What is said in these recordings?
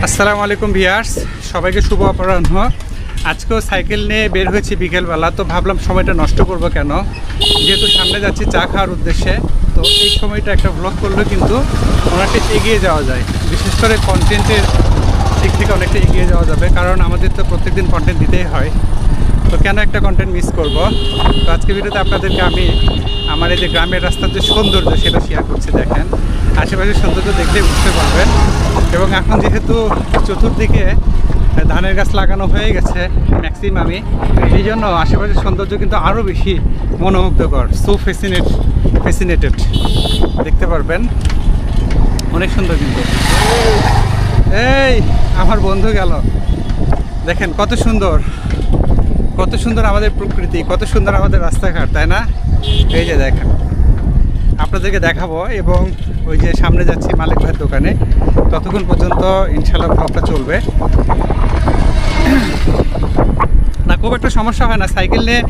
আসসালামু আলাইকুম ভিউয়ার্স, সবাইকে শুভ অপরাহ্ন। আজকেও সাইকেল নিয়ে বের হয়েছি বিকেলবেলা, তো ভাবলাম সময়টা নষ্ট করব কেন, যেহেতু সামনে যাচ্ছি চা খাওয়ার উদ্দেশ্যে। তো এই সময়টা একটা ব্লগ করলে কিন্তু অনেকটা এগিয়ে যাওয়া যায়, বিশেষ করে কন্টেন্টের দিক থেকে অনেকটা এগিয়ে যাওয়া যাবে, কারণ আমাদের তো প্রত্যেকদিন কন্টেন্ট দিতেই হয়। তো কেন একটা কন্টেন্ট মিস করব। তো আজকে ভিডিওতে আপনাদেরকে আমি আমার এই যে গ্রামের রাস্তার যে সৌন্দর্য সেটা শেয়ার করছি। দেখেন, আশেপাশের সৌন্দর্য দেখলে বুঝতে পারবেন। এবং এখন যেহেতু চতুর্দিকে ধানের গাছ লাগানো হয়ে গেছে ম্যাক্সিমামই, এই জন্য আশেপাশের সৌন্দর্য কিন্তু আরও বেশি মনোমুগ্ধকর। সো ফ্যাসিনেটেড দেখতে পারবেন, অনেক সুন্দর। কিন্তু এই আমার বন্ধু গেল, দেখেন কত সুন্দর, কত সুন্দর আমাদের প্রকৃতি, কত সুন্দর আমাদের রাস্তাঘাট, তাই না? এই যে দেখেন, আপনাদেরকে দেখাবো। এবং ওই যে সামনে যাচ্ছি মালিক ভাইয়ের দোকানে, ততক্ষণ পর্যন্ত ইনশাল্লাহ ব্লগটা চলবে না। খুব একটা সমস্যা হয় না সাইকেল নিয়ে।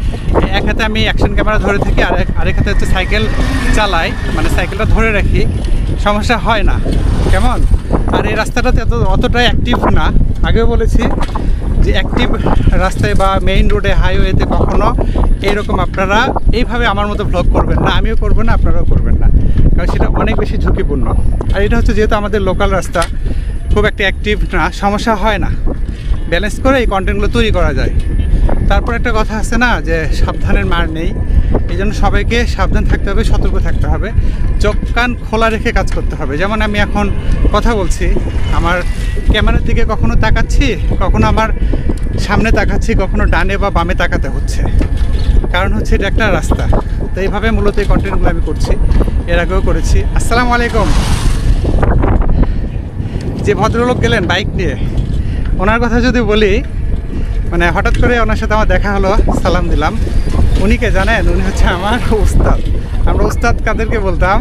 এক হাতে আমি অ্যাকশন ক্যামেরা ধরে থাকি, আরেক হাতে হচ্ছে সাইকেল চালাই, মানে সাইকেলটা ধরে রাখি, সমস্যা হয় না। কেমন? আর এই রাস্তাটাতে অতটাই অ্যাক্টিভ না। আগেও বলেছি যে অ্যাক্টিভ রাস্তায় বা মেইন রোডে, হাইওয়েতে কখনো এইরকম আপনারা এইভাবে আমার মতো ভ্লগ করবেন না, আমিও করবো না, আপনারাও করবেন না, কারণ সেটা অনেক বেশি ঝুঁকিপূর্ণ। আর এটা হচ্ছে যেহেতু আমাদের লোকাল রাস্তা, খুব একটা অ্যাক্টিভ না, সমস্যা হয় না, ব্যালেন্স করে এই কন্টেন্টগুলো তৈরি করা যায়। তারপর একটা কথা আছে না যে সাবধানের মার নেই, এই জন্য সবাইকে সাবধান থাকতে হবে, সতর্ক থাকতে হবে, চোখ কান খোলা রেখে কাজ করতে হবে। যেমন আমি এখন কথা বলছি, আমার ক্যামেরার দিকে কখনো তাকাচ্ছি, কখনো আমার সামনে তাকাচ্ছি, কখনো ডানে বা বামে তাকাতে হচ্ছে, কারণ হচ্ছে এটা একটা রাস্তা। তো এইভাবে মূলত এই কন্টেন্টগুলো আমি করছি, এর আগেও করেছি। আসসালামু আলাইকুম। যে ভদ্রলোক গেলেন বাইক নিয়ে, ওনার কথা যদি বলি, মানে হঠাৎ করে ওনার সাথে আমার দেখা হলো, সালাম দিলাম। উনি কে জানেন? উনি হচ্ছে আমার উস্তাদ। আমরা উস্তাদ কাদেরকে বলতাম?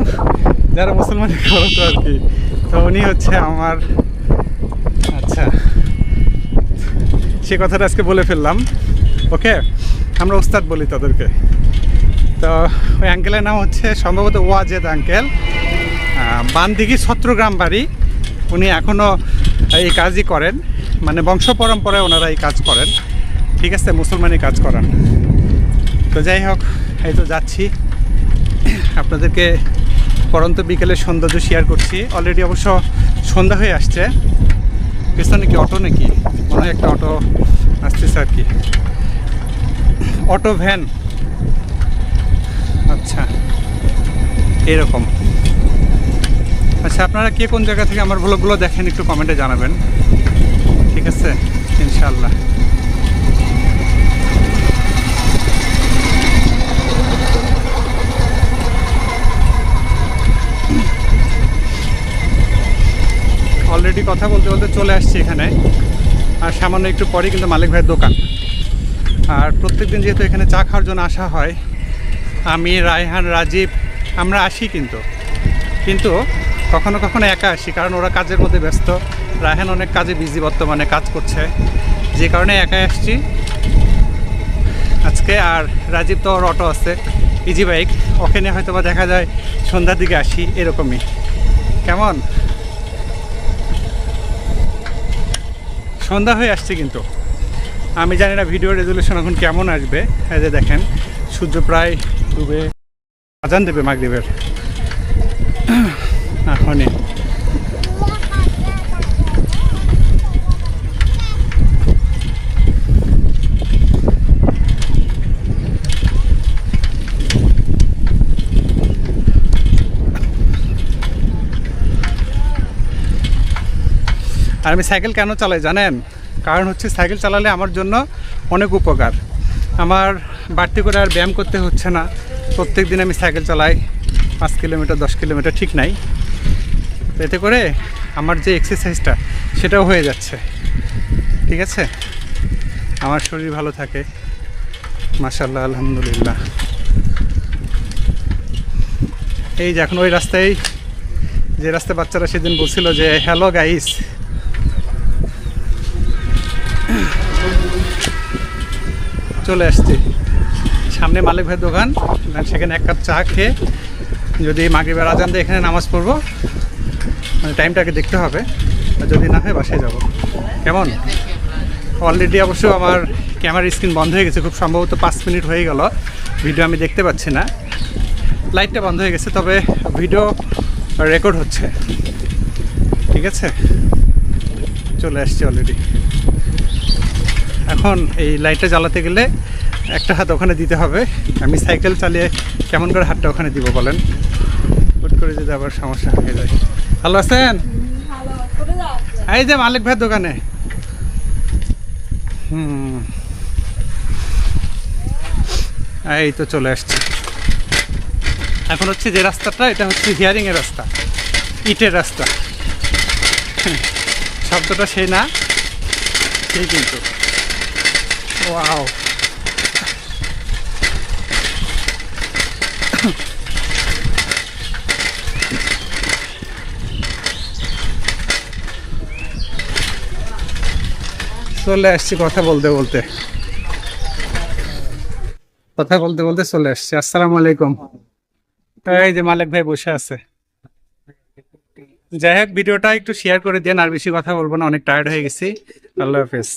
যারা মুসলমানের করতো আর কি। তো উনি হচ্ছে আমার, আচ্ছা সে কথাটা আজকে বলে ফেললাম। ওকে, আমরা উস্তাদ বলি তাদেরকে। তো ওই আঙ্কেলের নাম হচ্ছে সম্ভবত ওয়াজেদ আঙ্কেল, বানদিঘি ছত্রগ্রাম বাড়ি। উনি এখনও এই কাজই করেন, মানে বংশ পরম্পরায় ওনারা এই কাজ করেন, ঠিক আছে, মুসলমানি কাজ করেন। তো যাই হোক, এই তো যাচ্ছি, আপনাদেরকে পরন্ত বিকেলের সৌন্দর্য শেয়ার করছি। অলরেডি অবশ্য সন্ধ্যা হয়ে আসছে। পেছনে কি অটো নাকি? মনে হয় একটা অটো আসতেছে আর কি, অটো ভ্যান। আচ্ছা, এরকম। আচ্ছা, আপনারা কে কোন জায়গা থেকে আমার ব্লগগুলো দেখেন একটু কমেন্টে জানাবেন, ঠিক আছে? ইনশাআল্লাহ। অলরেডি কথা বলতে বলতে চলে আসছি এখানে, আর সামান্য একটু পরেই কিন্তু মালিক ভাইয়ের দোকান। আর প্রত্যেকদিন যেহেতু এখানে চা খাওয়ার জন্য আসা হয়, আমি, রায়হান, রাজীব, আমরা আসি, কিন্তু কখনো কখনো একা আসি, কারণ ওরা কাজের মধ্যে ব্যস্ত। রায়হান অনেক কাজে বিজি, বর্তমানে কাজ করছে, যে কারণে একাই আসছি আজকে। আর রাজীব তো ওর অটো আছে, ইজি বাইক, ওখানে হয়তো বা দেখা যায় সন্ধ্যার দিকে আসি, এরকমই। কেমন? সন্ধ্যা হয়ে আসছে, কিন্তু আমি জানি না ভিডিও রেজুলেশন এখন কেমন আসবে। এই যে দেখেন, সূর্য প্রায় ডুবে, আজান দেবে মাগরিবের এখনই। আর আমি সাইকেল কেন চালাই জানেন? কারণ হচ্ছে সাইকেল চালালে আমার জন্য অনেক উপকার। আমার বাড়তি করে আর ব্যায়াম করতে হচ্ছে না। প্রত্যেক দিন আমি সাইকেল চালাই 5 কিলোমিটার 10 কিলোমিটার, ঠিক নাই। এতে করে আমার যে এক্সারসাইজটা সেটাও হয়ে যাচ্ছে, ঠিক আছে? আমার শরীর ভালো থাকে, মাশাআল্লাহ, আলহামদুলিল্লাহ। এই যে এখন ওই রাস্তায়, যে রাস্তায় বাচ্চারা সেদিন বলছিল যে হ্যালো গাইস, চলে আসছি সামনে মালিক ভাইয়ের দোকান। সেখানে এক কাপ চা খেয়ে যদি মাগরিবের আজান দিয়ে এখানে নামাজ পড়বো, মানে টাইমটাকে দেখতে হবে। আর যদি না হয় বাসায় যাব। কেমন? অলরেডি অবশ্য আমার ক্যামেরার স্ক্রিন বন্ধ হয়ে গেছে, খুব সম্ভবত 5 মিনিট হয়ে গেল ভিডিও আমি দেখতে পাচ্ছি না। লাইটটা বন্ধ হয়ে গেছে, তবে ভিডিও রেকর্ড হচ্ছে। ঠিক আছে, চলে আসছি অলরেডি। এখন এই লাইটটা জ্বালাতে গেলে একটা হাত ওখানে দিতে হবে। আমি সাইকেল চালিয়ে কেমন করে হাতটা ওখানে দিব বলেন? হুট করে যদি আবার সমস্যা হয়ে যায়। ভালো আছেন? এই যে মালিক ভাইয়ের দোকানে। এই তো চলে আসছি। এখন হচ্ছে যে রাস্তাটা, এটা হচ্ছে হিয়ারিংয়ের রাস্তা, ইটের রাস্তা। শব্দটা সেই না, সেই কিন্তু। ওয়াও, চলে আসছি কথা বলতে বলতে চলে আসছি। আসসালামু আলাইকুম। এই যে মালিক ভাই বসে আছে। যাই হোক, ভিডিওটা একটু শেয়ার করে দেন, আর বেশি কথা বলবো না, অনেক টায়ার্ড হয়ে গেছি। আল্লাহ হাফেজ।